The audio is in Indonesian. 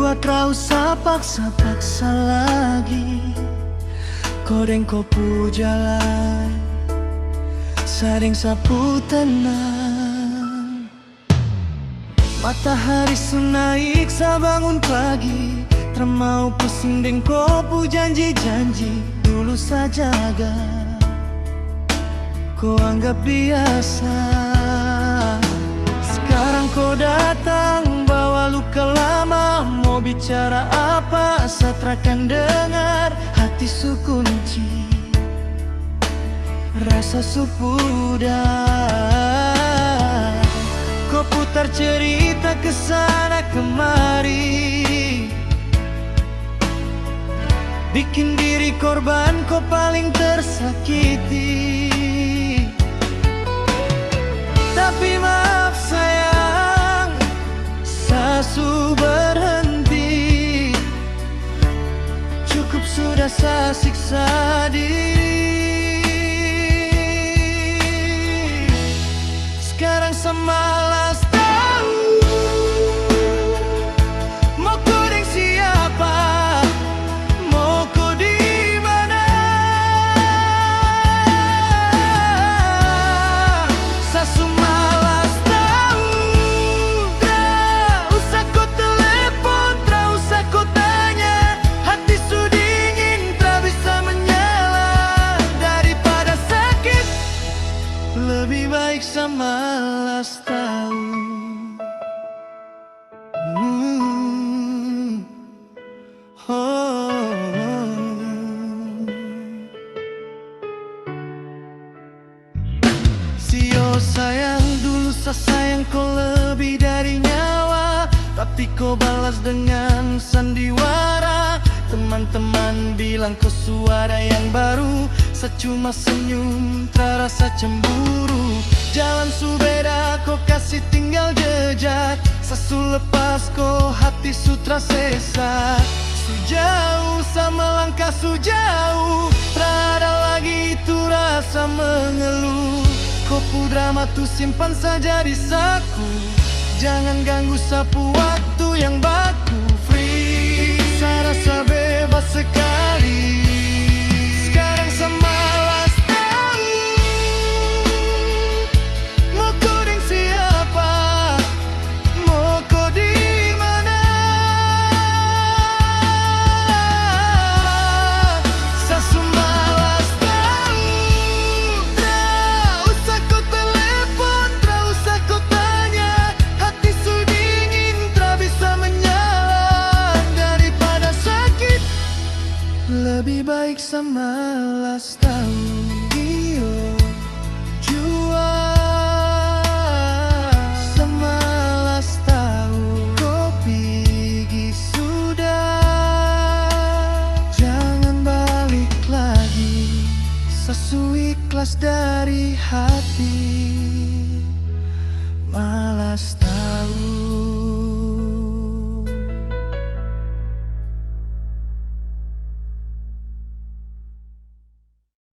berdua trau usah paksa-paksa lagi. Kodeng kopu jalan sadeng sapu tenang. Matahari su naik sa bangun pagi, termau pusing deng kopu janji-janji dulu saja jaga. Kau anggap biasa, sekarang kau datang bawa luka lama. Mau bicara apa satrakan dengar, hati su kunci, rasa su pudar. Kau putar cerita kesana kemari, bikin diri korban kau paling tersakiti. Tapi maaf sayang, sasu berhenti. Cukup sudah saya siksa diri. Sekarang semalas tahu mau kodeng siapa, mau kau di mana. Sasu malas tahu, tak usah kau telepon, tak usah kau tanya. Hati su dingin, tak bisa menyala. Daripada sakit, lebih baik semalas tahu. Sio sayang, dulu saya sayang kau lebih dari nyawa, tapi kau balas dengan sandiwara. Teman-teman bilang kau suara yang baru, saya cuma senyum, terasa cemburu. Jalan su beda, kau kasih tinggal jejak. Sasu lepas kau, hati su tersesat. Sejauh sama langkah su jauh, terada lagi itu rasa mengeluh. Kopu drama tu simpan saja di saku, jangan ganggu sapu waktu yang baku. Free, saya rasa bebas sekali. Sekarang semalas tahu mau kodeng siapa, mau kau di mana. Sasu malas tahu, tak usah kau telepon, tak usah kau tanya. Hati su dingin, tak bisa menyala. Daripada sakit, lebih baik semalas tahu. Iyo, jua semalas tahu. Kau pergi sudah, jangan balik lagi. Sasu ikhlas dari hati, malas tahu.